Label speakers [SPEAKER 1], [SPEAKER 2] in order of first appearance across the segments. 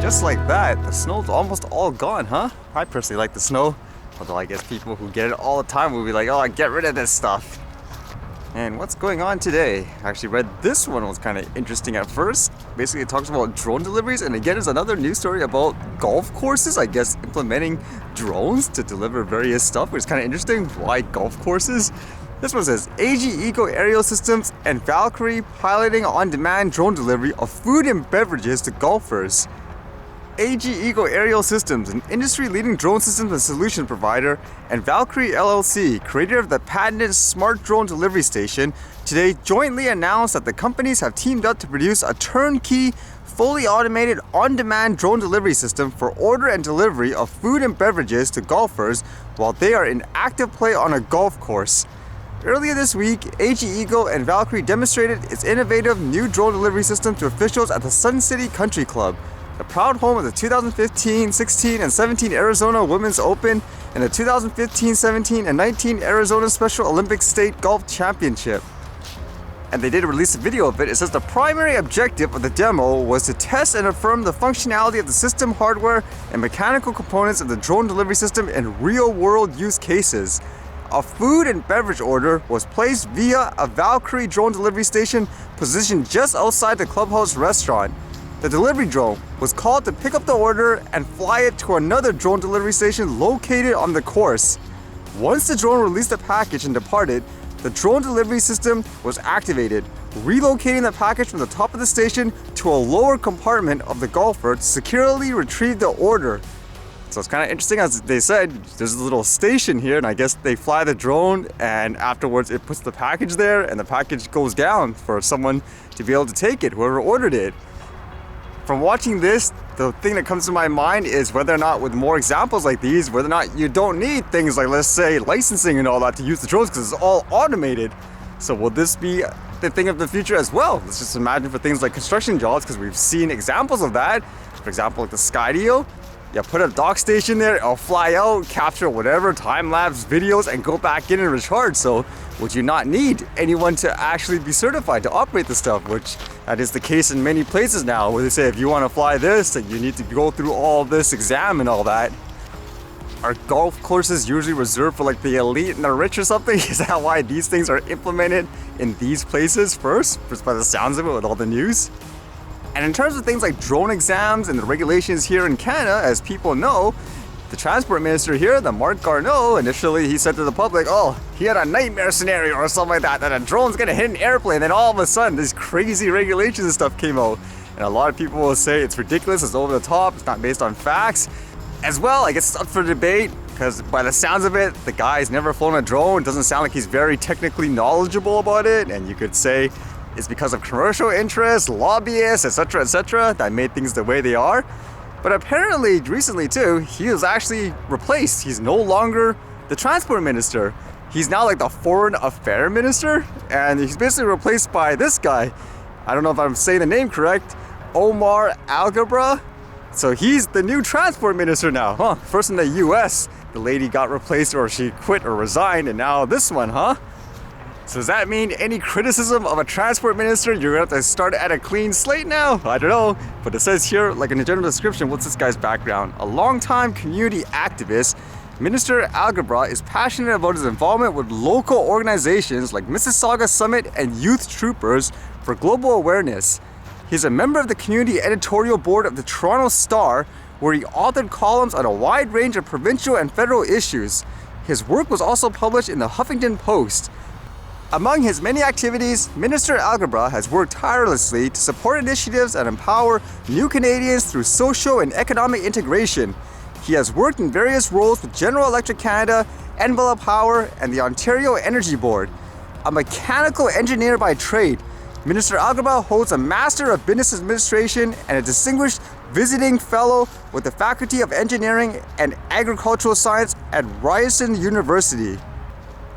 [SPEAKER 1] just like that, the snow's almost all gone, huh? I personally like the snow, although I guess people who get it all the time will be like, oh, get rid of this stuff. And what's going on today? I actually read this one, was kind of interesting at first. Basically, it talks about drone deliveries, and again, it's another news story about golf courses, I guess, implementing drones to deliver various stuff, which is kind of interesting. Why golf courses? This one says, AG Eco Aerial Systems and Valkyrie piloting on-demand drone delivery of food and beverages to golfers. AG Eco Aerial Systems, an industry-leading drone systems and solution provider, and Valkyrie LLC, creator of the patented Smart Drone Delivery Station, today jointly announced that the companies have teamed up to produce a turnkey, fully automated on-demand drone delivery system for order and delivery of food and beverages to golfers while they are in active play on a golf course. Earlier this week, AG Eco and Valkyrie demonstrated its innovative new drone delivery system to officials at the Sun City Country Club, the proud home of the 2015, 16, and 17 Arizona Women's Open and the 2015, 17, and 19 Arizona Special Olympics State Golf Championship. And they did release a video of it. It says the primary objective of the demo was to test and affirm the functionality of the system hardware and mechanical components of the drone delivery system in real-world use cases. A food and beverage order was placed via a Valkyrie drone delivery station positioned just outside the clubhouse restaurant. The delivery drone was called to pick up the order and fly it to another drone delivery station located on the course. Once the drone released the package and departed, the drone delivery system was activated, relocating the package from the top of the station to a lower compartment of the golfer to securely retrieve the order. So it's kind of interesting, as they said, there's a little station here, and I guess they fly the drone, and afterwards it puts the package there, and the package goes down for someone to be able to take it, whoever ordered it. From watching this, the thing that comes to my mind is whether or not, with more examples like these, whether or not you don't need things like, let's say, licensing and all that to use the drones because it's all automated. So will this be the thing of the future as well? Let's just imagine for things like construction jobs, because we've seen examples of that. For example, like the Skydio. You put a dock station there, it'll fly out, capture whatever time-lapse videos, and go back in and recharge. So would you not need anyone to actually be certified to operate the stuff, which that is the case in many places now, where they say if you want to fly this, then you need to go through all this exam and all that. Are golf courses usually reserved for like the elite and the rich or something? Is that why these things are implemented in these places first, just by the sounds of it with all the news? And in terms of things like drone exams and the regulations here in Canada, as people know, the transport minister here, the Marc Garneau, initially he said to the public, oh, he had a nightmare scenario or something like that a drone's gonna hit an airplane. Then all of a sudden, these crazy regulations and stuff came out. And a lot of people will say it's ridiculous, it's over the top, it's not based on facts. As well, I guess it's up for debate, because by the sounds of it, the guy's never flown a drone. It doesn't sound like he's very technically knowledgeable about it. And you could say it's because of commercial interests, lobbyists, etc., that made things the way they are. But apparently, recently too, he was actually replaced. He's no longer the transport minister. He's now like the foreign affairs minister, and he's basically replaced by this guy. I don't know if I'm saying the name correct, Omar Alghabra. So he's the new transport minister now, huh? First in the US, the lady got replaced, or she quit or resigned, and now this one, huh? So does that mean any criticism of a transport minister, you're gonna have to start at a clean slate now? I don't know, but it says here, like in the general description, what's this guy's background? A longtime community activist, Minister Alghabra is passionate about his involvement with local organizations like Mississauga Summit and Youth Troopers for global awareness. He's a member of the community editorial board of the Toronto Star, where he authored columns on a wide range of provincial and federal issues. His work was also published in the Huffington Post. Among his many activities, Minister Alghabra has worked tirelessly to support initiatives that empower new Canadians through social and economic integration. He has worked in various roles with General Electric Canada, Envelope Power, and the Ontario Energy Board. A mechanical engineer by trade, Minister Alghabra holds a Master of Business Administration and a distinguished visiting fellow with the Faculty of Engineering and Agricultural Science at Ryerson University.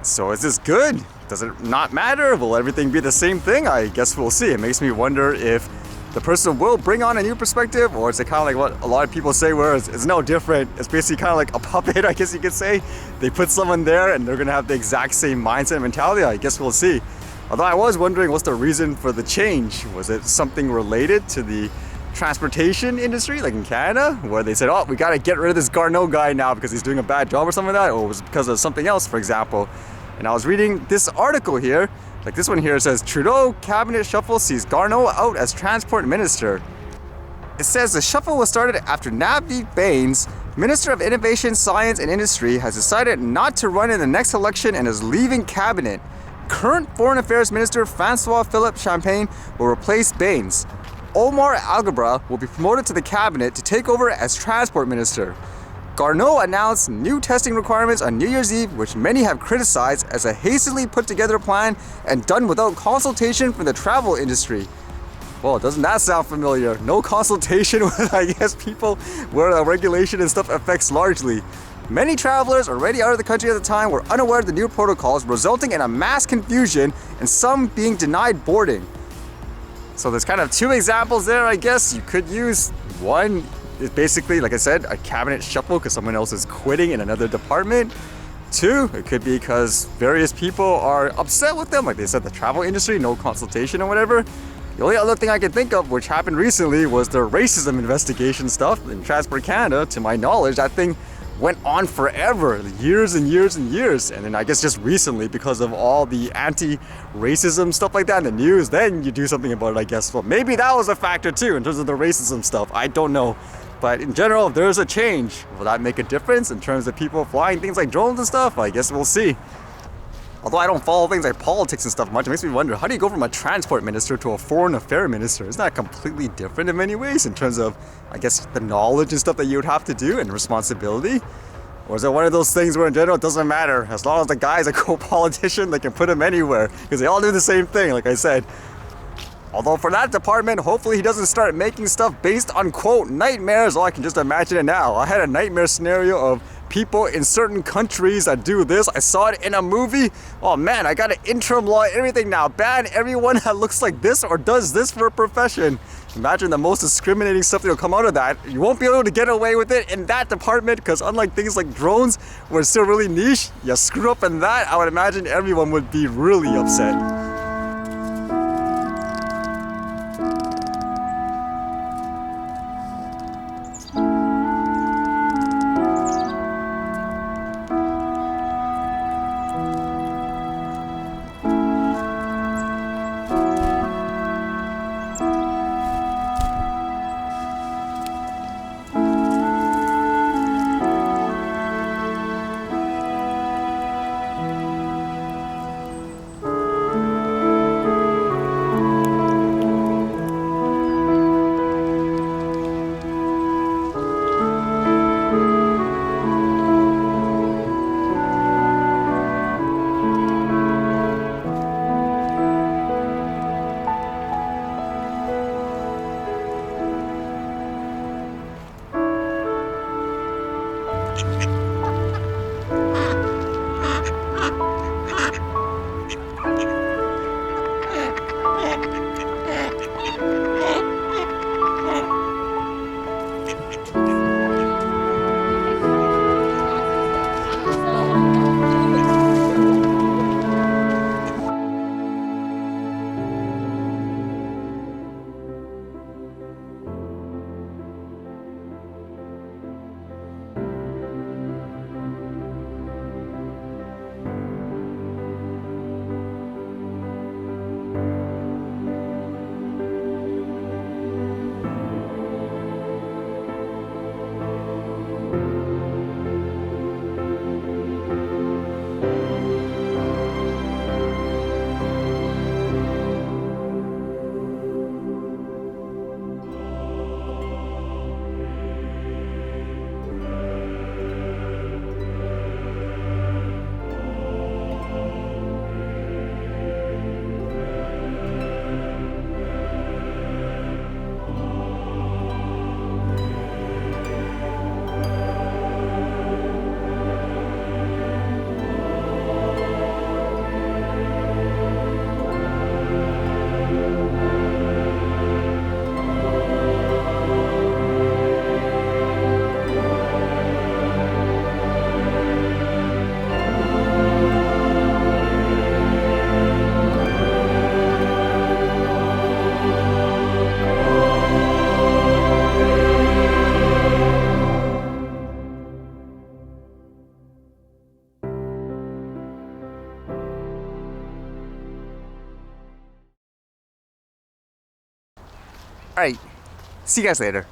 [SPEAKER 1] So is this good? Does it not matter? Will everything be the same thing? I guess we'll see. It makes me wonder if the person will bring on a new perspective, or is it kind of like what a lot of people say, where it's no different. It's basically kind of like a puppet, I guess you could say. They put someone there and they're going to have the exact same mindset and mentality. I guess we'll see. Although I was wondering, what's the reason for the change? Was it something related to the transportation industry, like in Canada, where they said, oh, we gotta get rid of this Garneau guy now because he's doing a bad job or something like that, or it was because of something else, for example. And I was reading this article here, like this one here says, Trudeau cabinet shuffle sees Garneau out as transport minister. It says the shuffle was started after Navdeep Bains, Minister of Innovation, Science and Industry, has decided not to run in the next election and is leaving cabinet. Current Foreign Affairs Minister Francois Philippe Champagne will replace Bains. Omar Alghabra will be promoted to the cabinet to take over as transport minister. Garneau announced new testing requirements on New Year's Eve, which many have criticized as a hastily put together plan and done without consultation from the travel industry. Well, doesn't that sound familiar? No consultation with, I guess, people where the regulation and stuff affects largely. Many travelers already out of the country at the time were unaware of the new protocols, resulting in a mass confusion and some being denied boarding. So there's kind of two examples there, I guess. You could use one is basically, like I said, a cabinet shuffle because someone else is quitting in another department. Two, it could be because various people are upset with them, like they said, the travel industry, no consultation or whatever. The only other thing I can think of, which happened recently, was the racism investigation stuff in Transport Canada. To my knowledge, that thing went on forever, years and years and years. And then I guess just recently, because of all the anti-racism stuff like that in the news, then you do something about it, I guess. Well, maybe that was a factor too, in terms of the racism stuff. I don't know. But in general, if there's a change, will that make a difference in terms of people flying things like drones and stuff? I guess we'll see. Although I don't follow things like politics and stuff much, it makes me wonder, how do you go from a transport minister to a foreign affairs minister? Isn't that completely different in many ways in terms of, I guess, the knowledge and stuff that you would have to do and responsibility? Or is it one of those things where in general it doesn't matter? As long as the guy's a co-politician, they can put him anywhere because they all do the same thing, like I said. Although for that department, hopefully he doesn't start making stuff based on, quote, nightmares. Oh, I can just imagine it now. I had a nightmare scenario of people in certain countries that do this. I saw it in a movie. Oh man, I got an interim law and everything now. Ban everyone that looks like this or does this for a profession. Imagine the most discriminating stuff that will come out of that. You won't be able to get away with it in that department because unlike things like drones, where it's still really niche, you screw up in that, I would imagine everyone would be really upset. Alright, see you guys later.